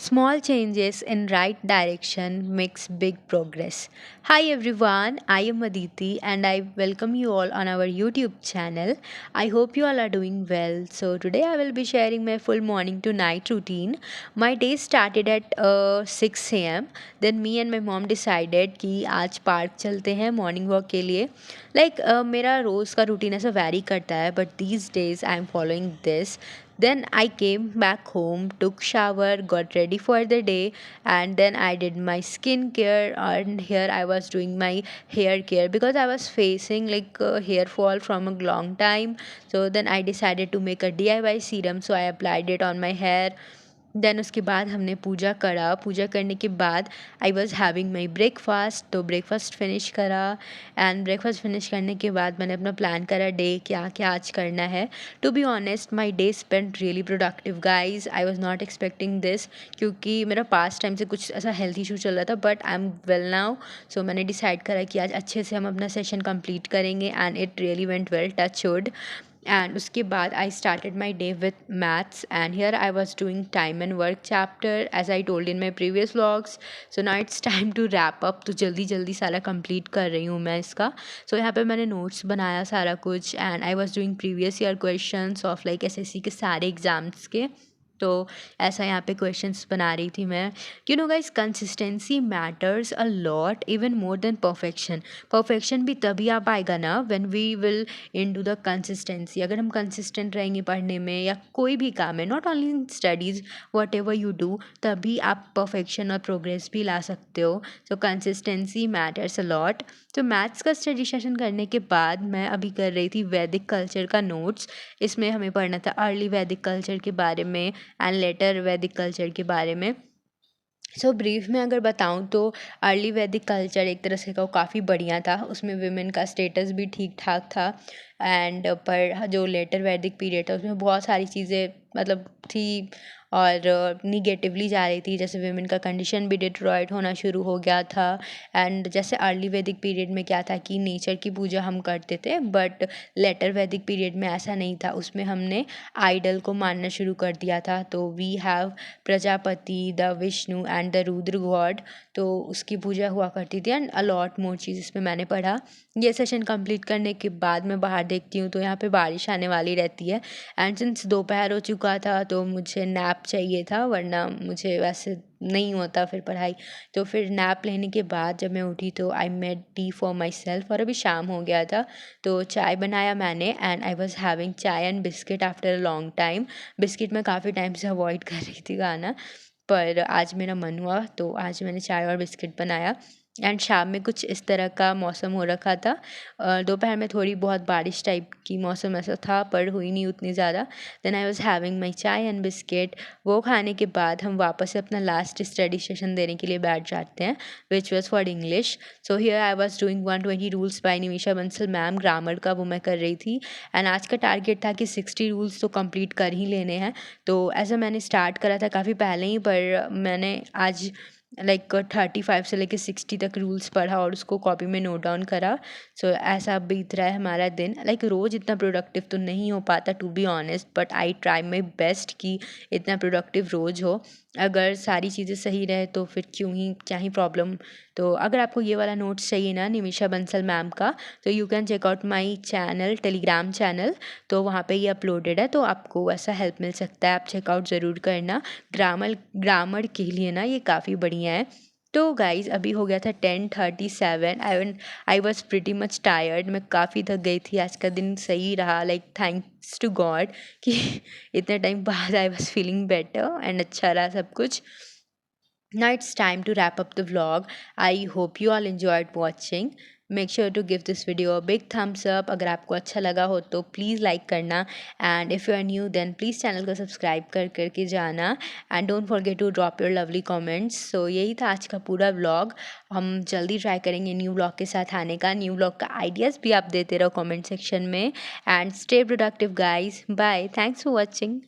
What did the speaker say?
Small changes in right direction makes big progress. Hi everyone, I am Aditi and I welcome you all on our YouTube channel. I hope you all are doing well. So today I will be sharing my full morning to night routine. My day started at 6 a.m. Then me and my mom decided कि आज park चलते हैं morning walk के लिए. मेरा रोज़ का routine ऐसा vary करता है but these days I am following this. Then I came back home, took shower, got ready for the day, and then I did my skincare. And here I was doing my hair care because I was facing hair fall from a long time. So then I decided to make a DIY serum. So I applied it on my hair. Then उसके बाद हमने पूजा करा. पूजा करने के बाद I was having my breakfast. तो ब्रेकफास्ट फिनिश करा. एंड ब्रेकफास्ट फिनिश करने के बाद मैंने अपना प्लान करा डे क्या क्या आज करना है. To be honest my day spend really productive guys. I was not expecting this क्योंकि मेरा पास्ट टाइम से कुछ ऐसा हेल्थ इशू चल रहा था but I am well now. So मैंने डिसाइड करा कि आज अच्छे से हम अपना सेशन कंप्लीट करेंगे and it really went well. Touch wood. And उसके बाद I started my day with maths and here I was doing time and work chapter as I told in my previous vlogs. So now it's time to wrap up. तो जल्दी जल्दी सारा complete कर रही हूँ मैं इसका. So यहाँ पे मैंने notes बनाया सारा कुछ and I was doing previous year questions of like SSC के सारे exams के. तो ऐसा यहाँ पे क्वेश्चंस बना रही थी मैं. You know guys, consistency matters a lot even more than perfection. Perfection भी तभी आ पाएगा ना when we will into the consistency. अगर हम कंसिस्टेंट रहेंगे पढ़ने में या कोई भी काम है, not only in studies, what ever you do, तभी आप परफेक्शन और प्रोग्रेस भी ला सकते हो. सो कंसिस्टेंसी मैटर्स अ लॉट. तो मैथ्स का स्टडी सेशन करने के बाद मैं अभी कर रही थी वैदिक कल्चर का नोट्स. इसमें हमें पढ़ना था अर्ली वैदिक कल्चर के बारे में एंड लेटर वैदिक कल्चर के बारे में. सो ब्रीफ में अगर बताऊँ तो अर्ली वैदिक कल्चर एक तरह से काफ़ी बढ़िया था. उसमें वुमेन का स्टेटस भी ठीक ठाक था. एंड पर जो लेटर वैदिक पीरियड था उसमें बहुत सारी चीज़ें मतलब थी और निगेटिवली जा रही थी. जैसे वुमेन का कंडीशन भी डिट्रॉयट होना शुरू हो गया था. एंड जैसे अर्ली वैदिक पीरियड में क्या था कि नेचर की पूजा हम करते थे बट लेटर वैदिक पीरियड में ऐसा नहीं था. उसमें हमने आइडल को मानना शुरू कर दिया था. तो we have Prajapati, the Vishnu and the Rudra God. तो उसकी पूजा हुआ करती थी एंड अलॉट मोर चीज़ इसमें मैंने पढ़ा. ये सेशन कंप्लीट करने के बाद मैं बाहर देखती हूँ तो यहाँ पे बारिश आने वाली रहती है. एंड सिंस दोपहर हो चुका था तो मुझे नैप चाहिए था, वरना मुझे वैसे नहीं होता फिर पढ़ाई. तो फिर नैप लेने के बाद जब मैं उठी तो I made tea for my self. और अभी शाम हो गया था तो चाय बनाया मैंने एंड आई वॉज हैविंग चाय and biscuit after a long time. Biscuit मैं काफ़ी टाइम से अवॉइड कर रही थी खाना पर आज मेरा मन हुआ तो आज मैंने चाय और बिस्किट बनाया. एंड शाम में कुछ इस तरह का मौसम हो रखा था. दोपहर में थोड़ी बहुत बारिश टाइप की मौसम ऐसा था पर हुई नहीं उतनी ज़्यादा. Then I was having my chai and biscuit. वो खाने के बाद हम वापस से अपना लास्ट स्टडी सेशन देने के लिए बैठ जाते हैं which was for English. So here I was doing 120 rules by Nimisha Bansal ma'am. Grammar का वो मैं कर रही थी एंड आज का टारगेट था कि 60 रूल्स तो कंप्लीट कर ही लेने हैं. तो ऐसा मैंने स्टार्ट करा था काफ़ी पहले ही पर मैंने आज 35 से लेके 60 तक रूल्स पढ़ा और उसको कॉपी में नोट डाउन करा. सो ऐसा बीत रहा है हमारा दिन. रोज़ इतना प्रोडक्टिव तो नहीं हो पाता to be honest but I try my best कि इतना प्रोडक्टिव रोज़ हो. अगर सारी चीज़ें सही रहे तो फिर क्यों ही क्या ही प्रॉब्लम. तो अगर आपको ये वाला नोट्स चाहिए ना निमिषा बंसल मैम का तो you can check out my channel, Telegram channel. तो वहाँ पे ये अपलोडेड है तो आपको ऐसा हेल्प मिल सकता है. आप चेकआउट ज़रूर करना. ग्रामर के लिए ना ये काफ़ी बढ़िया है. तो गाइज़ अभी हो गया था 10:37. I was pretty much tired. मैं काफ़ी थक गई थी. आज का दिन सही रहा थैंक्स टू गॉड कि इतने टाइम बाद I was feeling better and अच्छा रहा सब कुछ. Now it's time to wrap up the vlog. I hope you all enjoyed watching. Make sure to give this video a big thumbs up. अगर आपको अच्छा लगा हो तो प्लीज़ लाइक करना. And if you are new then please channel को subscribe करके जाना. And don't forget to drop your lovely comments. So यही था आज का पूरा व्लॉग. हम जल्दी ट्राई करेंगे न्यू व्लॉग के साथ आने का. न्यू व्लॉग का आइडियाज़ भी आप देते रहो कमेंट सेक्शन में. And stay productive guys. Bye. Thanks for watching.